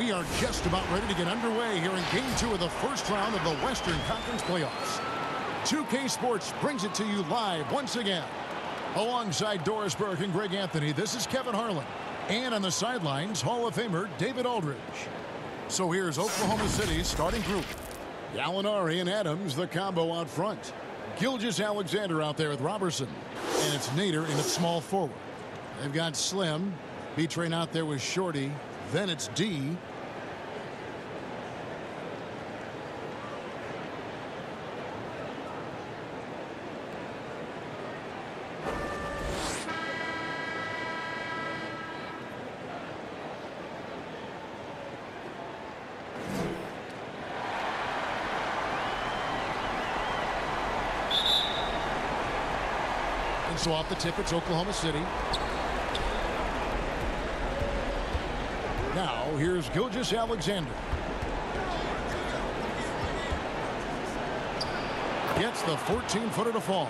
We are just about ready to get underway here in Game 2 of the first round of the Western Conference Playoffs. 2K Sports brings it to you live once again. Alongside Doris Burke and Greg Anthony, this is Kevin Harlan. And on the sidelines, Hall of Famer David Aldridge. So here's Oklahoma City's starting group. Gallinari and Adams, the combo out front. Gilgeous-Alexander out there with Robertson. And it's Nader in at small forward. They've got Slim. B-Train out there with Shorty. Then it's D. And so off the tip, it's Oklahoma City. Now, here's Gilgeous-Alexander. Gets the 14-footer to fall.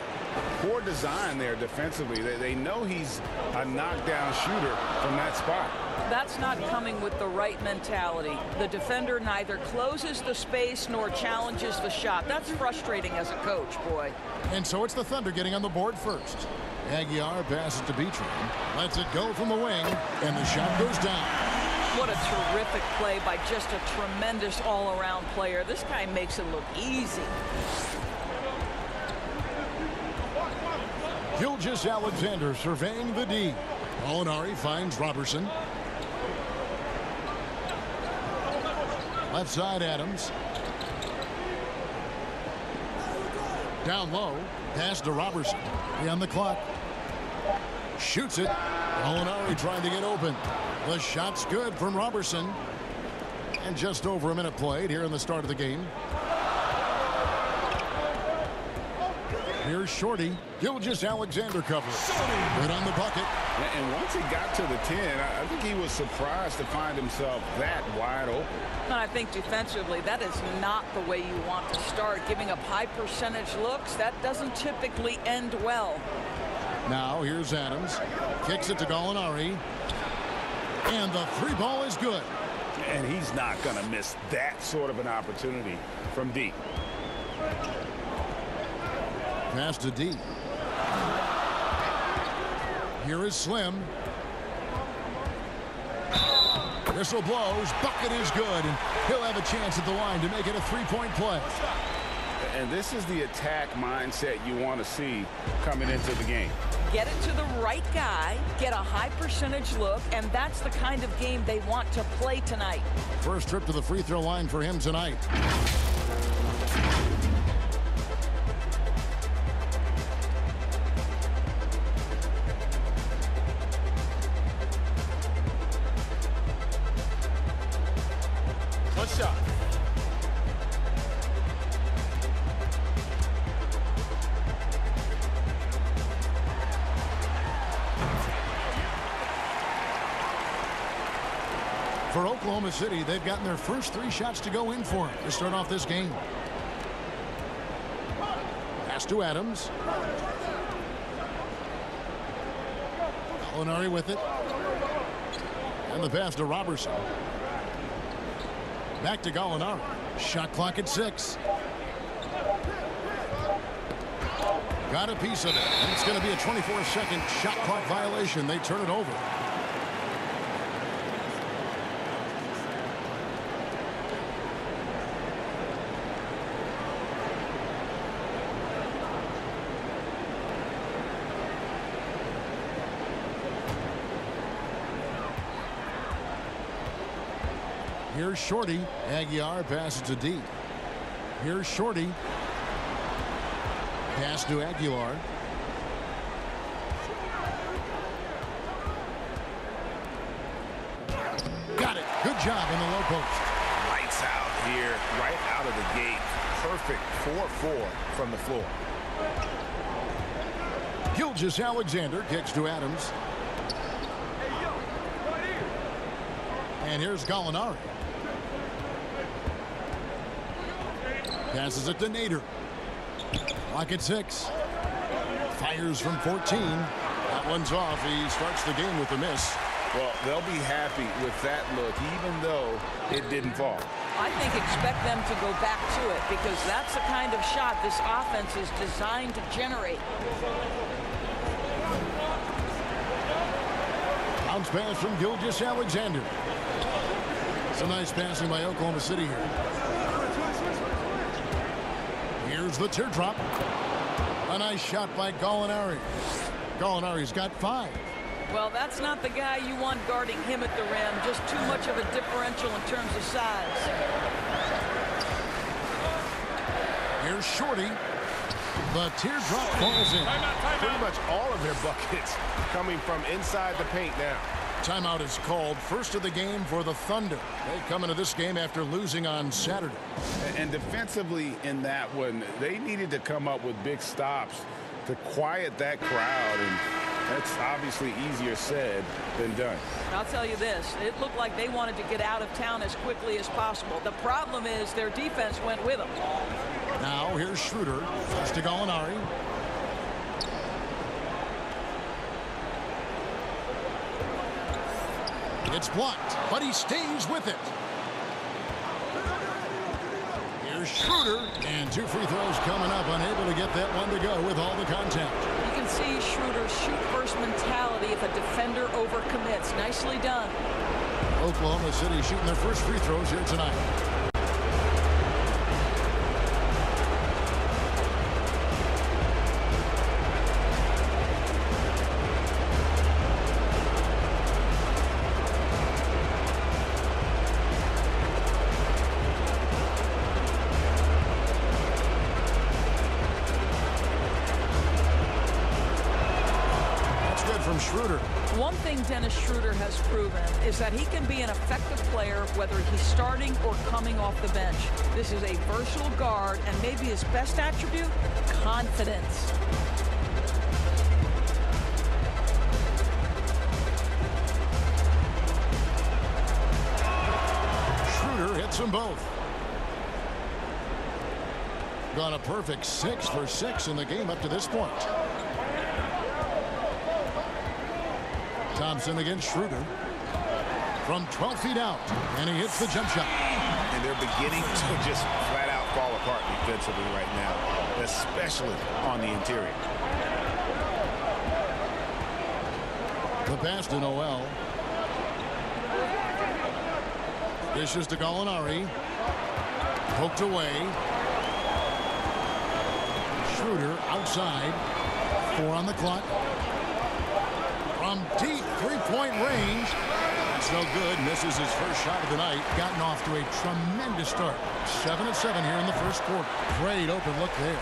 Poor design there defensively. They know he's a knockdown shooter from that spot. That's not coming with the right mentality. The defender neither closes the space nor challenges the shot. That's frustrating as a coach, boy. And so it's the Thunder getting on the board first. Aguiar passes to B-Train. Lets it go from the wing, and the shot goes down. What a terrific play by just a tremendous all-around player. This guy makes it look easy. Gilgeous-Alexander surveying the D. Gallinari finds Robertson. Left side, Adams. Down low. Pass to Robertson. On the clock. Shoots it. Gallinari trying to get open. The shot's good from Robertson. And just over a minute played here in the start of the game. Here's Shorty. Gilgeous-Alexander cover. Right on the bucket. And once he got to the 10, I think he was surprised to find himself that wide open. And I think defensively, that is not the way you want to start. Giving up high percentage looks, that doesn't typically end well. Now here's Adams. Kicks it to Gallinari. And the three ball is good. And he's not going to miss that sort of an opportunity from D. Pass to D. Here is Slim. Whistle blows. Bucket is good. And he'll have a chance at the line to make it a three-point play. And this is the attack mindset you want to see coming into the game. Get it to the right guy, get a high percentage look, and that's the kind of game they want to play tonight. First trip to the free throw line for him tonight. One shot. For Oklahoma City, they've gotten their first three shots to go in for him to start off this game. Pass to Adams. Gallinari with it. And the pass to Robertson. Back to Gallinari. Shot clock at 6. Got a piece of it. And it's going to be a 24-second shot clock violation. They turn it over. Here's Shorty. Aguiar passes to D. Here's Shorty. Pass to Aguilar. Got it. Good job in the low post. Lights out here, right out of the gate. Perfect 4-4 from the floor. Gilgeous-Alexander kicks to Adams. And here's Gallinari. Passes it to Nader. Clock at 6. Fires from 14. That one's off. He starts the game with a miss. Well, they'll be happy with that look, even though it didn't fall. I think expect them to go back to it because that's the kind of shot this offense is designed to generate. Bounce pass from Gilgeous-Alexander. Some nice passing by Oklahoma City here. Here's the teardrop. A nice shot by Gallinari. Gallinari's got 5. Well, that's not the guy you want guarding him at the rim. Just too much of a differential in terms of size. Here's Shorty. The teardrop falls in. Pretty much all of their buckets coming from inside the paint now. Timeout is called. First of the game for the Thunder. They come into this game after losing on Saturday. And defensively in that one, they needed to come up with big stops to quiet that crowd, and that's obviously easier said than done. I'll tell you this, it looked like they wanted to get out of town as quickly as possible. The problem is their defense went with them. Now here's Schroeder. Pass to Gallinari. It's blocked, but he stays with it. Here's Schroeder, and 2 free throws coming up, unable to get that one to go with all the contact. You can see Schroeder's shoot-first mentality if a defender overcommits. Nicely done. Oklahoma City shooting their first free throws here tonight. From Schroeder. One thing Dennis Schroeder has proven is that he can be an effective player whether he's starting or coming off the bench. This is a versatile guard, and maybe his best attribute, confidence. Schroeder hits them both. Gone a perfect 6 for 6 in the game up to this point. Thompson against Schroeder from 12 feet out, and he hits the jump shot. And they're beginning to just flat out fall apart defensively right now, especially on the interior. The pass to Noel. Dishes to Gallinari. Poked away. Schroeder outside. 4 on the clock. From deep three-point range. That's no good. Misses his first shot of the night. Gotten off to a tremendous start. 7 of 7 here in the first quarter. Great open look there.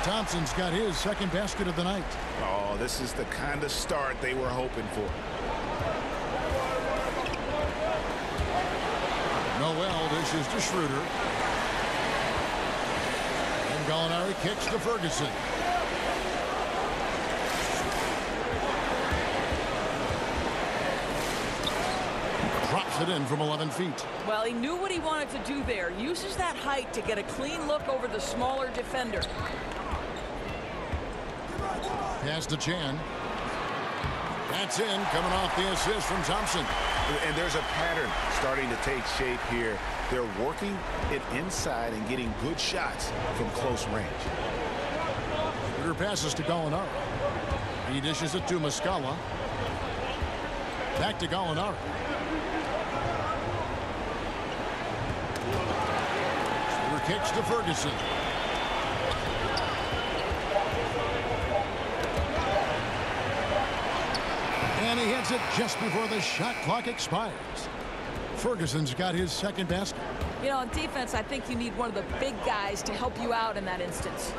Thompson's got his second basket of the night. Oh, this is the kind of start they were hoping for. Noel dishes to Schroeder. And Gallinari kicks to Ferguson. Drops it in from 11 feet. Well, he knew what he wanted to do there. Uses that height to get a clean look over the smaller defender. Pass to Chan. That's in, coming off the assist from Thompson. And there's a pattern starting to take shape here. They're working it inside and getting good shots from close range. Schroeder passes to Gallinari. He dishes it to Muscala. Back to Gallinari. Schroeder kicks to Ferguson. And he hits it just before the shot clock expires. Ferguson's got his second basket. You know, on defense, I think you need one of the big guys to help you out in that instance.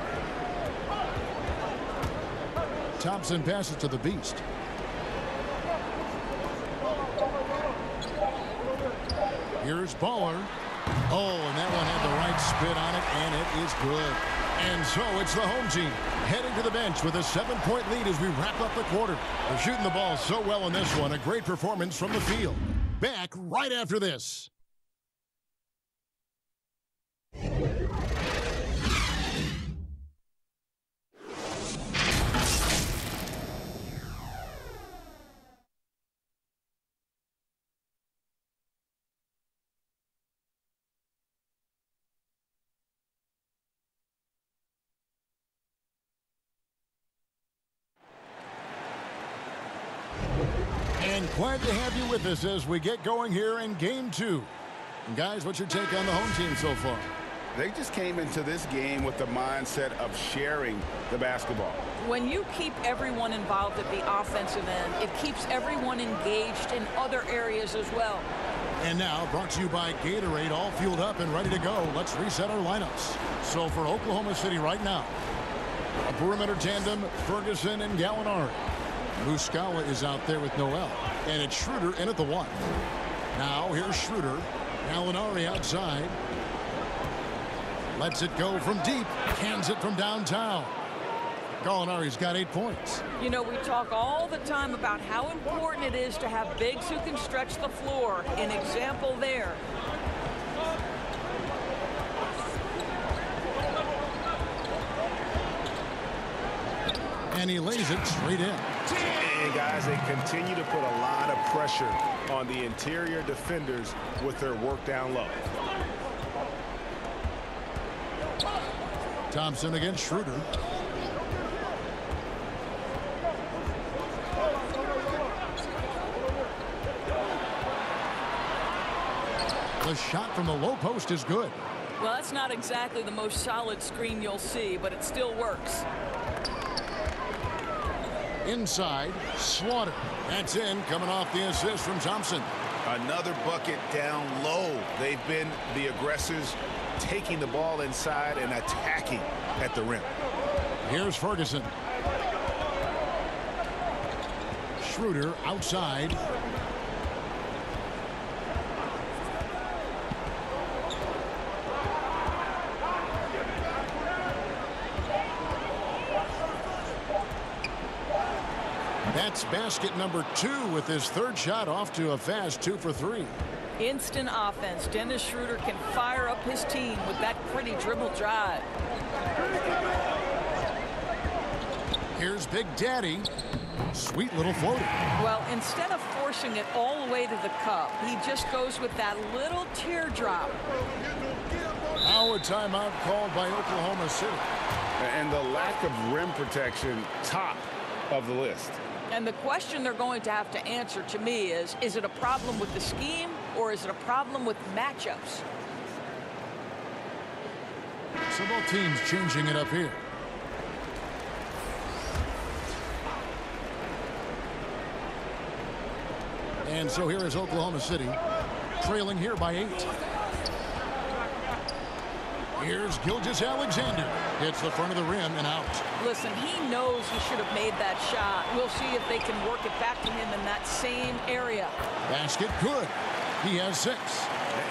Thompson passes to the Beast. Here's Baller. Oh, and that one had the right spin on it, and it is good. And so it's the home team heading to the bench with a 7-point lead as we wrap up the quarter. They're shooting the ball so well in this one. A great performance from the field. Back right after this. And glad to have you with us as we get going here in Game 2. And guys, what's your take on the home team so far? They just came into this game with the mindset of sharing the basketball. When you keep everyone involved at the offensive end, it keeps everyone engaged in other areas as well. And now, brought to you by Gatorade, all fueled up and ready to go. Let's reset our lineups. So for Oklahoma City right now, a perimeter tandem, Ferguson and Gallinari. Muscala is out there with Noel. And it's Schroeder in at the 1. Now here's Schroeder. Gallinari outside. Lets it go from deep. Cans it from downtown. Gallinari's got 8 points. You know, we talk all the time about how important it is to have bigs who can stretch the floor. An example there. And he lays it straight in. And guys, they continue to put a lot of pressure on the interior defenders with their work down low. Thompson against Schroeder. The shot from the low post is good. Well, that's not exactly the most solid screen you'll see, but it still works. Inside, Slaughter. That's in, coming off the assist from Thompson. Another bucket down low. They've been the aggressors, taking the ball inside and attacking at the rim. Here's Ferguson. Schroeder outside. That's basket number 2 with his 3rd shot off to a fast 2 for 3. Instant offense. Dennis Schroeder can fire up his team with that pretty dribble drive. Here's Big Daddy. Sweet little floater. Well, instead of forcing it all the way to the cup, he just goes with that little teardrop. Now a timeout called by Oklahoma City. And the lack of rim protection, top of the list. And the question they're going to have to answer to me is it a problem with the scheme or is it a problem with matchups? So both teams changing it up here. And so here is Oklahoma City trailing here by 8. Here's Gilgeous-Alexander. Hits the front of the rim and out. Listen, he knows he should have made that shot. We'll see if they can work it back to him in that same area. Basket good. He has 6.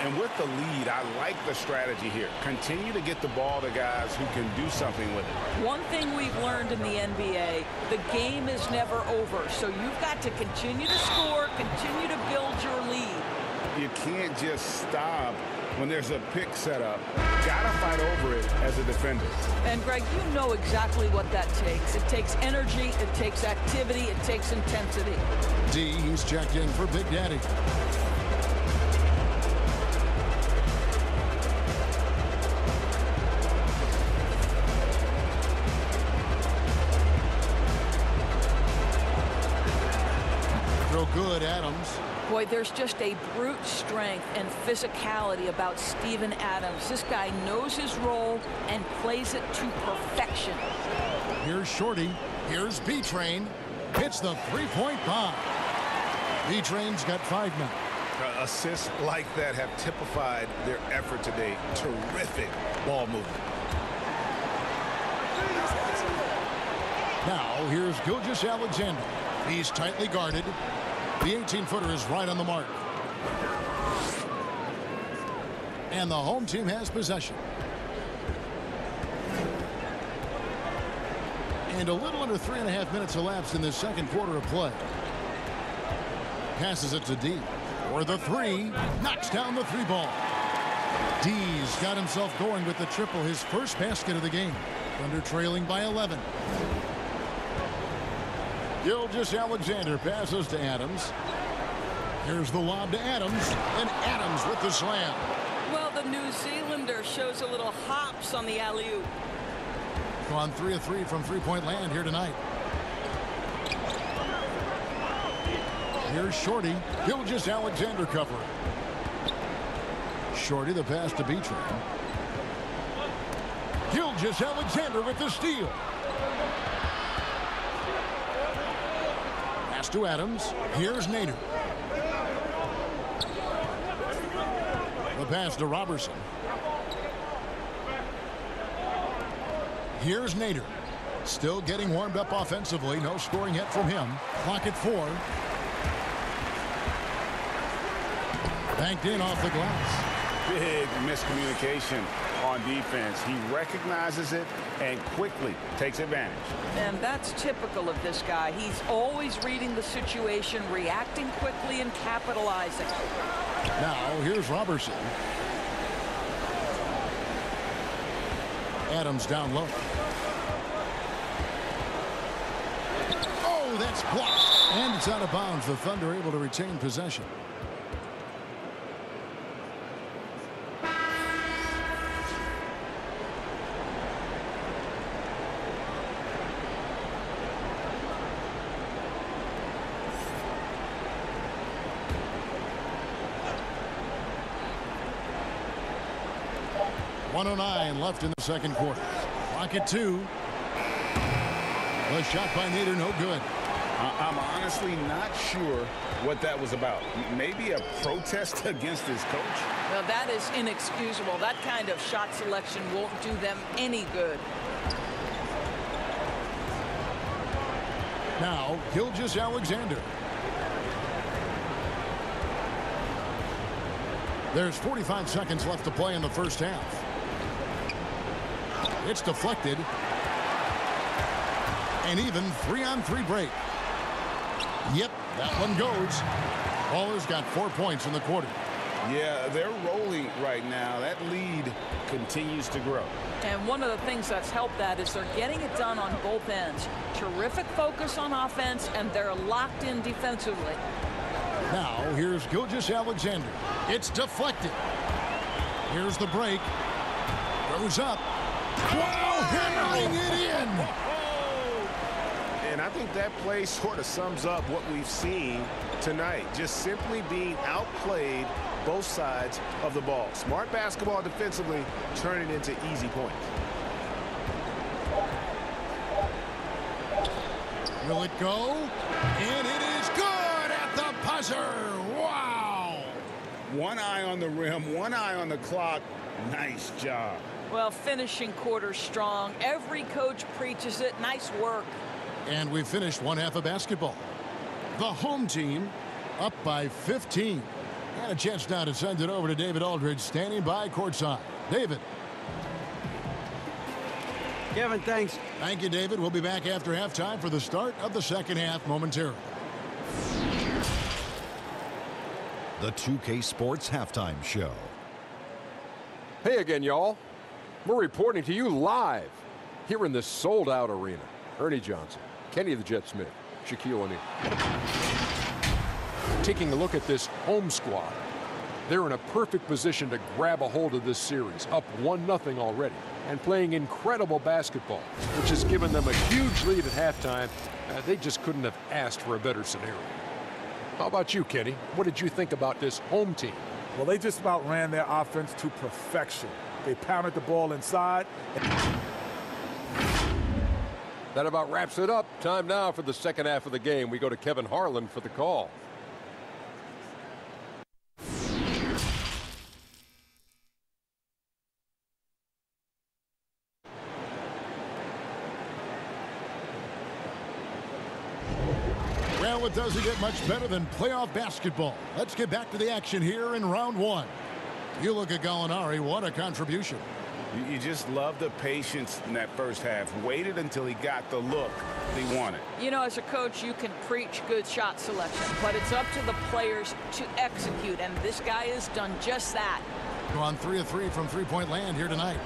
And with the lead, I like the strategy here. Continue to get the ball to guys who can do something with it. One thing we've learned in the NBA, the game is never over. So you've got to continue to score, continue to build your lead. You can't just stop when there's a pick set up. Gotta fight over it as a defender. And Greg, you know exactly what that takes. It takes energy, it takes activity, it takes intensity. D, he's checked in for Big Daddy. Real good, Adams. Boy, there's just a brute strength and physicality about Steven Adams. This guy knows his role and plays it to perfection. Here's Shorty. Here's B-Train. Hits the 3-point bomb. B-Train's got 5 now. Assists like that have typified their effort today. Terrific ball movement. Now here's Gilgeous-Alexander. He's tightly guarded. The 18-footer is right on the mark. And the home team has possession. And a little under 3.5 minutes elapsed in the second quarter of play. Passes it to D. For the 3. Knocks down the 3 ball. D's got himself going with the triple, his first basket of the game. Thunder trailing by 11. Gilgeous-Alexander passes to Adams. Here's the lob to Adams, and Adams with the slam. Well, the New Zealander shows a little hops on the alley-oop. Gone 3 of 3 from three-point land here tonight. Here's Shorty. Gilgeous-Alexander covering. Shorty, the pass to B-Train. Gilgeous-Alexander with the steal. Pass to Adams. Here's Nader. The pass to Robertson. Here's Nader. Still getting warmed up offensively. No scoring yet from him. Clock at 4. Banked in off the glass. Big miscommunication on defense. He recognizes it and quickly takes advantage. And that's typical of this guy. He's always reading the situation, reacting quickly, and capitalizing. Now, here's Robertson. Adams down low. Oh, that's blocked. And it's out of bounds. The Thunder able to retain possession. .109 left in the second quarter. Clock at 2. The shot by Nader, no good. I'm honestly not sure what that was about. Maybe a protest against his coach? Well, that is inexcusable. That kind of shot selection won't do them any good. Now, Gilgeous-Alexander. There's 45 seconds left to play in the first half. It's deflected. And even 3-on-3 break. Yep, that one goes. Baller's got 4 points in the quarter. Yeah, they're rolling right now. That lead continues to grow. And one of the things that's helped that is they're getting it done on both ends. Terrific focus on offense, and they're locked in defensively. Now, here's Gilgeous-Alexander. It's deflected. Here's the break. Goes up. Wow, hammering it in. And I think that play sort of sums up what we've seen tonight. Just simply being outplayed both sides of the ball. Smart basketball defensively, turning into easy points. Will it go? And it is good at the buzzer. Wow. One eye on the rim, one eye on the clock. Nice job. Well, finishing quarter strong. Every coach preaches it. Nice work. And we finished one half of basketball. The home team up by 15. And a chance now to send it over to David Aldridge, standing by courtside. David. Kevin, thanks. Thank you, David. We'll be back after halftime for the start of the second half momentarily. The 2K Sports Halftime Show. Hey again, y'all. We're reporting to you live here in this sold-out arena. Ernie Johnson, Kenny the Jet Smith, Shaquille O'Neal. Taking a look at this home squad. They're in a perfect position to grab a hold of this series, up 1-0 already, and playing incredible basketball, which has given them a huge lead at halftime. They just couldn't have asked for a better scenario. How about you, Kenny? What did you think about this home team? Well, they just about ran their offense to perfection. They pounded the ball inside. That about wraps it up. Time now for the second half of the game. We go to Kevin Harlan for the call. Well, it doesn't get much better than playoff basketball. Let's get back to the action here in round one. You look at Gallinari, what a contribution. You just love the patience in that first half. Waited until he got the look he wanted. You know, as a coach, you can preach good shot selection, but it's up to the players to execute, and this guy has done just that. We're on 3 of 3 from three-point land here tonight.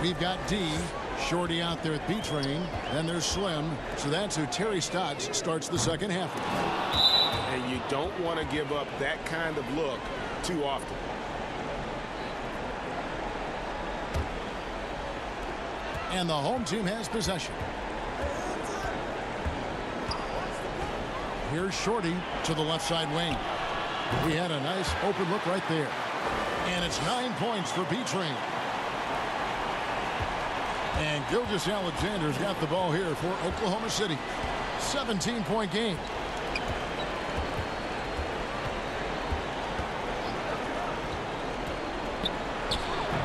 We've got D, Shorty out there at B-Train, then there's Slim, so that's who Terry Stotts starts the second half. And you don't want to give up that kind of look too often. And the home team has possession. Here's Shorty to the left side wing. He had a nice open look right there. And it's 9 points for B-Train. And Gilgeous-Alexander's got the ball here for Oklahoma City. 17-point game.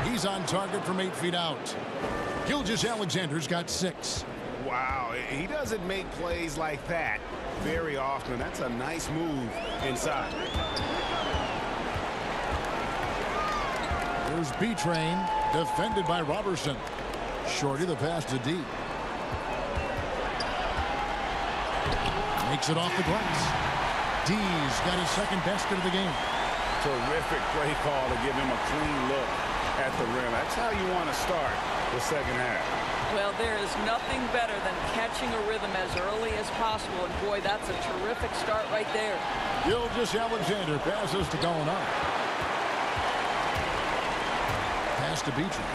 He's on target from 8 feet out. Gilgeous-Alexander's got 6. Wow, he doesn't make plays like that very often. That's a nice move inside. Here's B-Train, defended by Robertson. Shorty the pass to D. Makes it off the glass. D's got his second basket of the game. Terrific play call to give him a clean look at the rim. That's how you want to start the second half. Well, there is nothing better than catching a rhythm as early as possible. And boy, that's a terrific start right there. Gilgeous-Alexander passes to Gallinari. Pass to B-Train.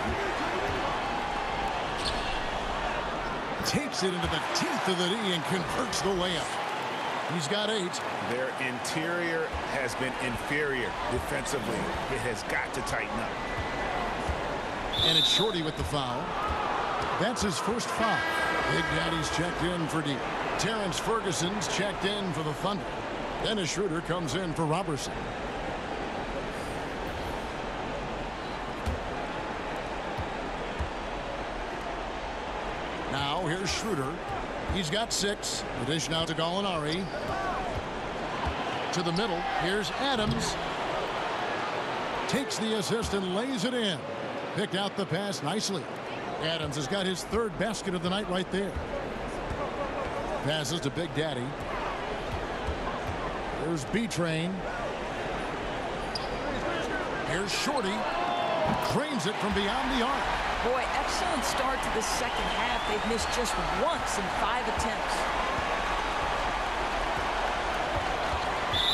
Takes it into the teeth of the D and converts the layup. He's got 8. Their interior has been inferior defensively. It has got to tighten up. And it's Shorty with the foul. That's his first foul. Big Daddy's checked in for D. Terrence Ferguson's checked in for the Thunder. Dennis Schroeder comes in for Robertson. Now here's Schroeder. He's got 6. The dish now to Gallinari. To the middle. Here's Adams. Takes the assist and lays it in. Picked out the pass nicely. Adams has got his 3rd basket of the night right there. Passes to Big Daddy. Here's B-Train. Here's Shorty. Drains it from beyond the arc. Boy, excellent start to the second half. They've missed just once in 5 attempts.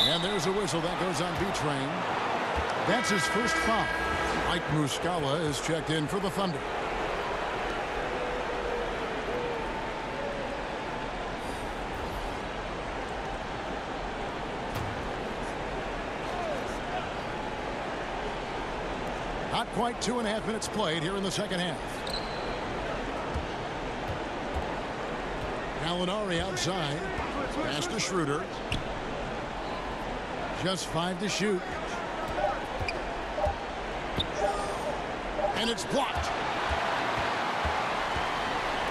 And there's a whistle that goes on B-Train. That's his first foul. Mike Muscala is checked in for the Thunder. Not quite 2.5 minutes played here in the second half. Gallinari outside. Pass to Schroeder. Just 5 to shoot. And it's blocked.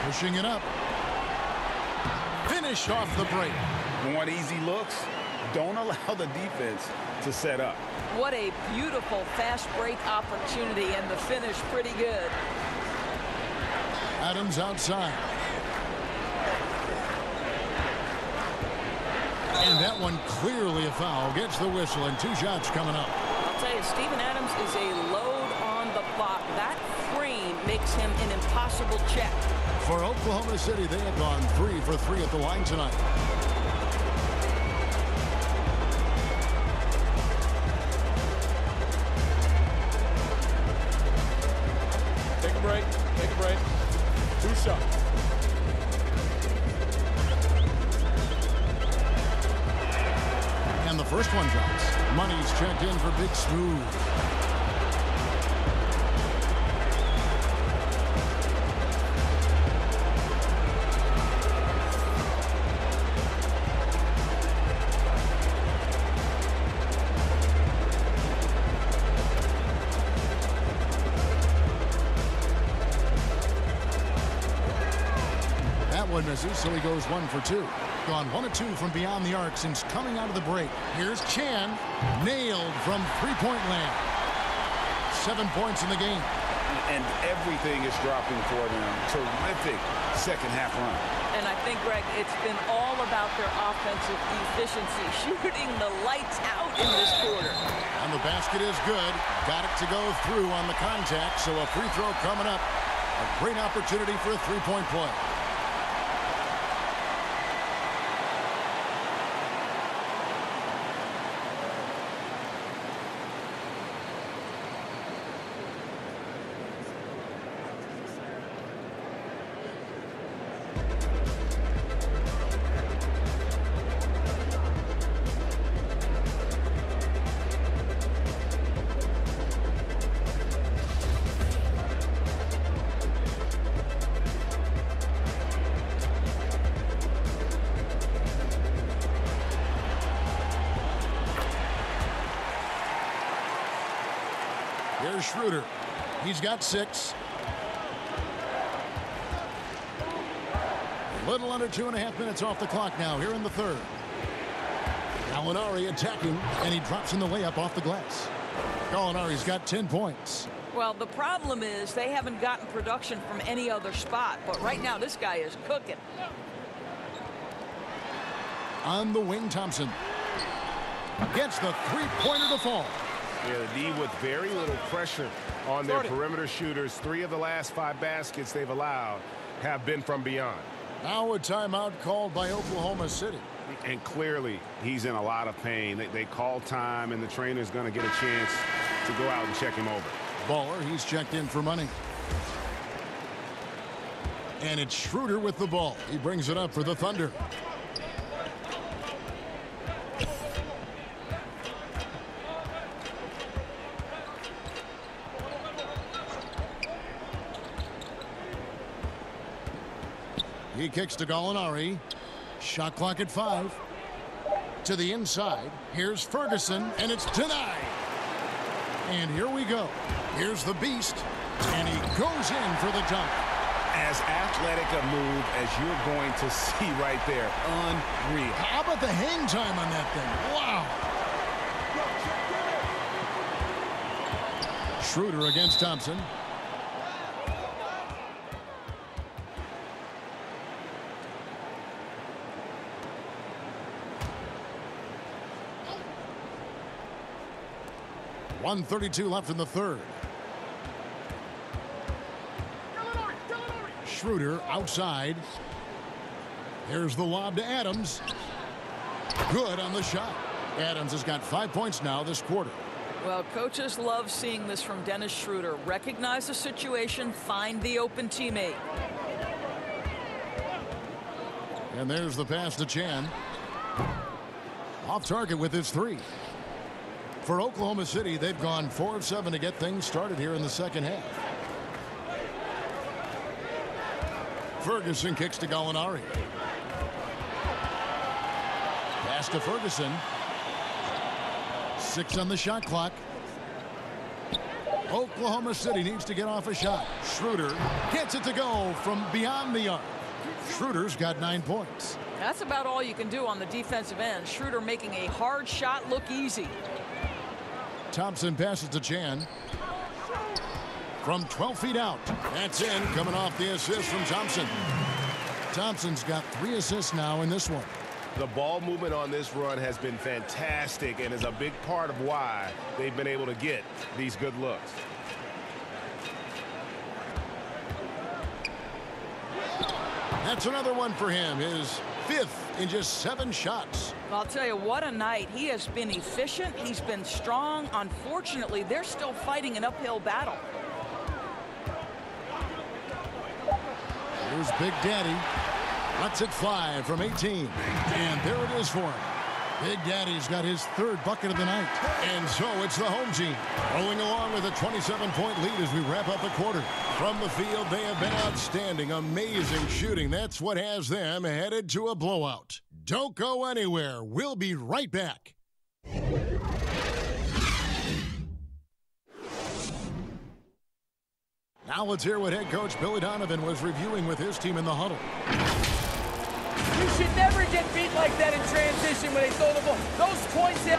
Pushing it up. Finish off the break. Want easy looks? Don't allow the defense to set up. What a beautiful fast break opportunity, and the finish pretty good. Adams outside. And that one clearly a foul. Gets the whistle and 2 shots coming up. I'll tell you, Steven Adams is a load on the block. That frame makes him an impossible check. For Oklahoma City, they have gone 3 for 3 at the line tonight. Take a break. Take a break. 2 shots. And the first one drops. Money's checked in for Big Smooth. That one misses, so he goes 1 for 2. Gone 1 of 2 from beyond the arc since coming out of the break. Here's Chan. Nailed from 3-point land. 7 points in the game. And everything is dropping for them. Terrific second half run. And I think, Greg, it's been all about their offensive efficiency, shooting the lights out in this quarter. And the basket is good. Got it to go through on the contact, so a free throw coming up. A great opportunity for a 3-point play. Dennis Schroeder. He's got 6. A little under 2.5 minutes off the clock now here in the third. Gallinari attacking, and he drops in the layup off the glass. Gallinari's got 10 points. Well, the problem is they haven't gotten production from any other spot, but right now this guy is cooking. On the wing, Thompson gets the three-pointer to fall. Yeah, the D with very little pressure on their perimeter shooters. 3 of the last 5 baskets they've allowed have been from beyond. Now a timeout called by Oklahoma City. And clearly, he's in a lot of pain. They call time, and the trainer's going to get a chance to go out and check him over. Baller, he's checked in for money. And it's Schroeder with the ball. He brings it up for the Thunder. He kicks to Gallinari. Shot clock at 5. To the inside. Here's Ferguson, and it's denied. And here we go. Here's the beast, and he goes in for the dunk. As athletic a move as you're going to see right there. Unreal. How about the hang time on that thing? Wow. Schroeder against Thompson. .132 left in the third. Schroeder outside. Here's the lob to Adams. Good on the shot. Adams has got 5 points now this quarter. Well, coaches love seeing this from Dennis Schroeder. Recognize the situation, find the open teammate. And there's the pass to Chan. Off target with his 3. For Oklahoma City, they've gone 4 of 7 to get things started here in the second half. Ferguson kicks to Gallinari. Pass to Ferguson. 6 on the shot clock. Oklahoma City needs to get off a shot. Schroeder gets it to go from beyond the arc. Schroeder's got 9 points. That's about all you can do on the defensive end. Schroeder making a hard shot look easy. Thompson passes to Chan. From 12 feet out. That's in, coming off the assist from Thompson. Thompson's got 3 assists now in this one. The ball movement on this run has been fantastic and is a big part of why they've been able to get these good looks. That's another one for him. His 5th in just 7 shots. I'll tell you, what a night. He has been efficient. He's been strong. Unfortunately, they're still fighting an uphill battle. Here's Big Daddy. Lets it fly from 18. And there it is for him. Big Daddy's got his 3rd bucket of the night. And so it's the home team rolling along with a 27-point lead as we wrap up the quarter. From the field, they have been outstanding. Amazing shooting. That's what has them headed to a blowout. Don't go anywhere. We'll be right back. Now let's hear what head coach Billy Donovan was reviewing with his team in the huddle. You should never get beat like that in transition when they throw the ball. Those points in.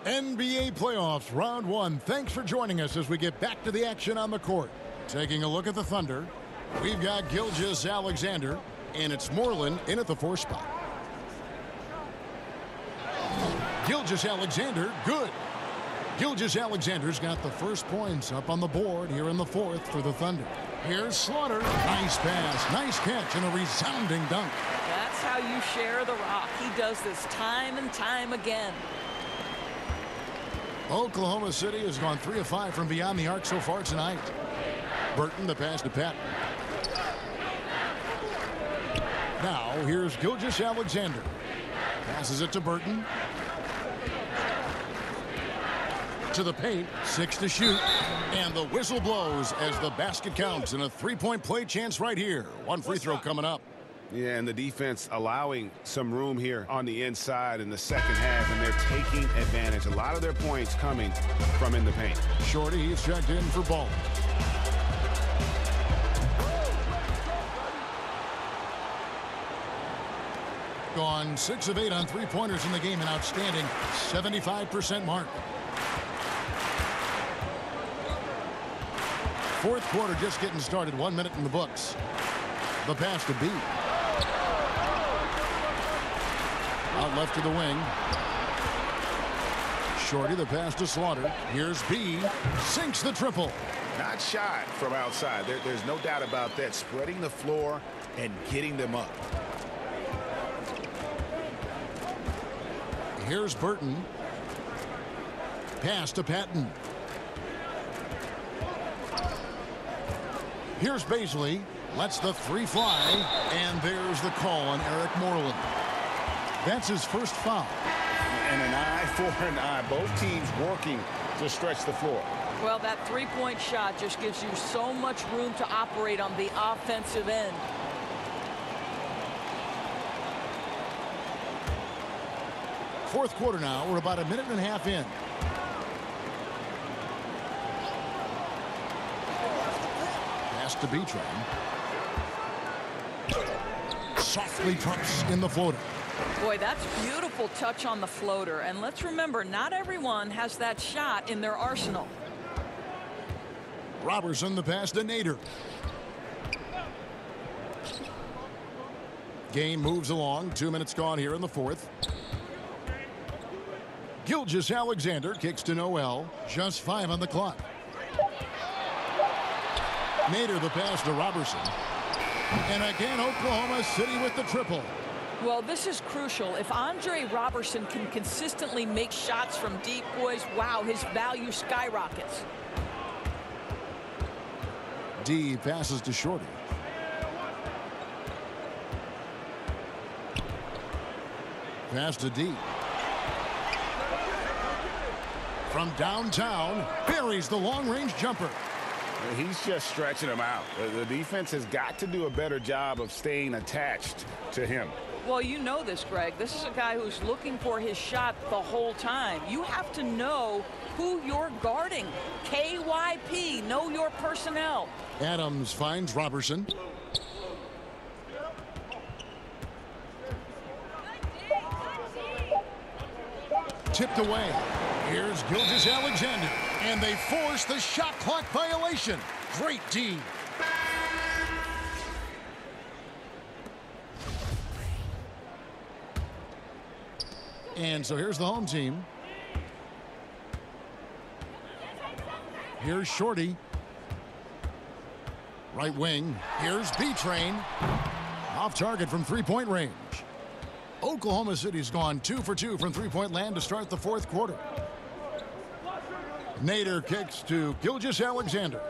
NBA playoffs, round 1. Thanks for joining us as we get back to the action on the court. Taking a look at the Thunder, we've got Gilgeous-Alexander, and it's Moreland in at the 4 spot. Gilgeous-Alexander, good. Gilgeous-Alexander's got the first points up on the board here in the 4th for the Thunder. Here's Slaughter. Nice pass, nice catch, and a resounding dunk. That's how you share the rock. He does this time and time again. Oklahoma City has gone 3 of 5 from beyond the arc so far tonight. Burton, the pass to Patton. Now, here's Gilgeous-Alexander. Passes it to Burton. To the paint, 6 to shoot. And the whistle blows as the basket counts, and a 3-point play chance right here. 1 free throw coming up. Yeah, and the defense allowing some room here on the inside in the second half, and they're taking advantage. A lot of their points coming from in the paint. Shorty, he's checked in for ball. Gone 6 of 8 on three-pointers in the game, an outstanding 75% mark. Fourth quarter just getting started. 1 minute in the books. The pass to B. Out left to the wing. Shorty, the pass to Slaughter. Here's B. Sinks the triple. Not shy from outside. There's no doubt about that. Spreading the floor and getting them up. Here's Burton. Pass to Patton. Here's Baisley. Lets the three fly. And there's the call on Eric Moreland. That's his first foul. And an eye for an eye. Both teams working to stretch the floor. Well, that three-point shot just gives you so much room to operate on the offensive end. Fourth quarter now. We're about a minute and a half in. Pass to B-Train. Softly trumps in the floater. Boy, that's beautiful touch on the floater. And let's remember, not everyone has that shot in their arsenal. Robertson, the pass to Nader. Game moves along. 2 minutes gone here in the fourth. Gilgeous-Alexander kicks to Noel. Just 5 on the clock. Nader, the pass to Robertson. And again, Oklahoma City with the triple. Well, this is crucial. If Andre Robertson can consistently make shots from deep, boys, wow, his value skyrockets. D passes to Shorty. Pass to D. From downtown, buries the long-range jumper. He's just stretching him out. The defense has got to do a better job of staying attached to him. Well, you know this, Greg. This is a guy who's looking for his shot the whole time. You have to know who you're guarding. KYP, know your personnel. Adams finds Robertson. Tipped away. Here's Gilgeous-Alexander. And they force the shot clock violation. Great D. And so here's the home team. Here's Shorty. Right wing. Here's B-Train. Off target from three-point range. Oklahoma City's gone 2 for 2 from three-point land to start the fourth quarter. Nader kicks to Gilgeous-Alexander.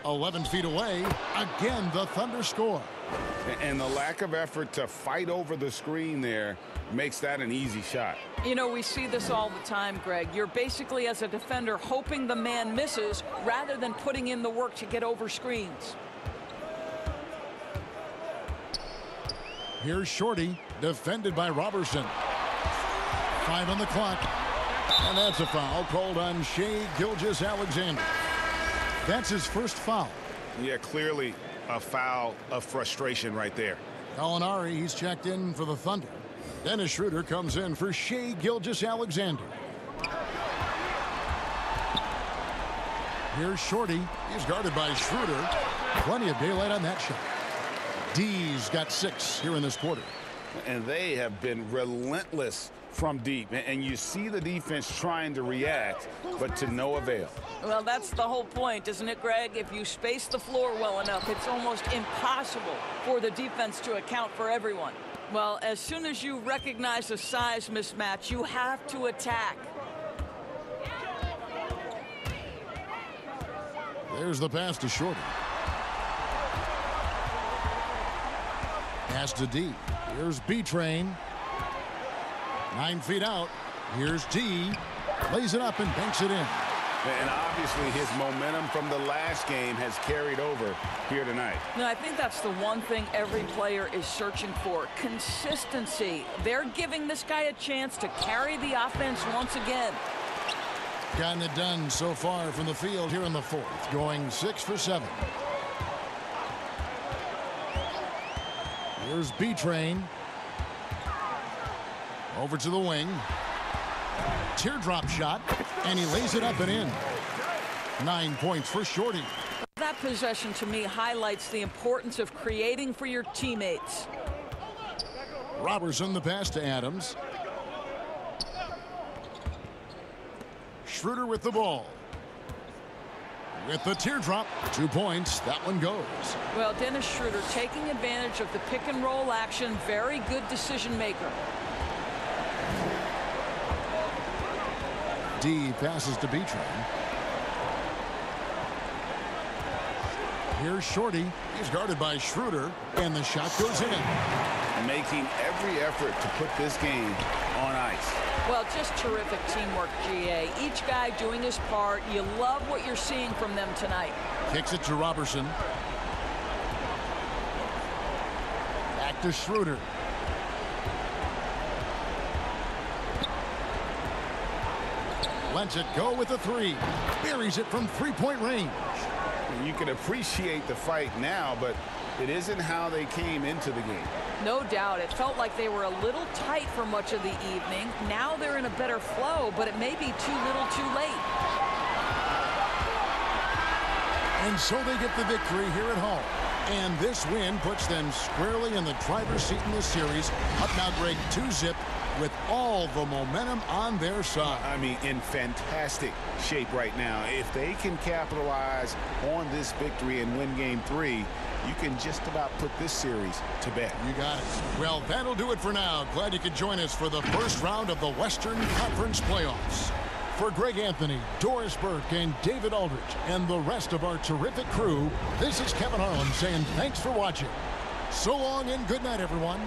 11 feet away. Again, the Thunder score. And the lack of effort to fight over the screen there makes that an easy shot. You know, we see this all the time, Greg. You're basically, as a defender, hoping the man misses rather than putting in the work to get over screens. Here's Shorty, defended by Robertson. 5 on the clock. And that's a foul called on Shai Gilgeous-Alexander. That's his first foul. Yeah, clearly a foul of frustration right there. Gallinari, he's checked in for the Thunder. Dennis Schroeder comes in for Shai Gilgeous-Alexander. Here's Shorty. He's guarded by Schroeder. Plenty of daylight on that shot. D's got 6 here in this quarter. And they have been relentless from deep. And you see the defense trying to react, but to no avail. Well, that's the whole point, isn't it, Greg? If you space the floor well enough, it's almost impossible for the defense to account for everyone. Well, as soon as you recognize a size mismatch, you have to attack. There's the pass to Shorty. Pass to D. Here's B-Train. 9 feet out. Here's D. Lays it up and banks it in. And obviously his momentum from the last game has carried over here tonight. No, I think that's the one thing every player is searching for. Consistency. They're giving this guy a chance to carry the offense once again. Gotten it done so far from the field here in the fourth, going 6 for 7. Here's B-Train. Over to the wing. Teardrop shot, and he lays it up and in. 9 points for Shorty. That possession to me highlights the importance of creating for your teammates. Robertson the pass to Adams. Schroeder with the ball. With the teardrop, 2 points. That one goes. Well, Dennis Schroeder taking advantage of the pick and roll action. Very good decision maker. D passes to B-Train. Here's Shorty. He's guarded by Schroeder, and the shot goes in. Making every effort to put this game on ice. Well, just terrific teamwork, GA. Each guy doing his part. You love what you're seeing from them tonight. Kicks it to Robertson. Back to Schroeder. Lets it go with a 3. Buries it from 3-point range. You can appreciate the fight now, but it isn't how they came into the game. No doubt. It felt like they were a little tight for much of the evening. Now they're in a better flow, but it may be too little too late. And so they get the victory here at home. And this win puts them squarely in the driver's seat in this series. Up now, Greg, 2-zip with all the momentum on their side. I mean, in fantastic shape right now. If they can capitalize on this victory and win Game 3, you can just about put this series to bed. You got it. Well, that'll do it for now. Glad you could join us for the first round of the Western Conference Playoffs. For Greg Anthony, Doris Burke, and David Aldridge, and the rest of our terrific crew, this is Kevin Harlan saying thanks for watching. So long and good night, everyone.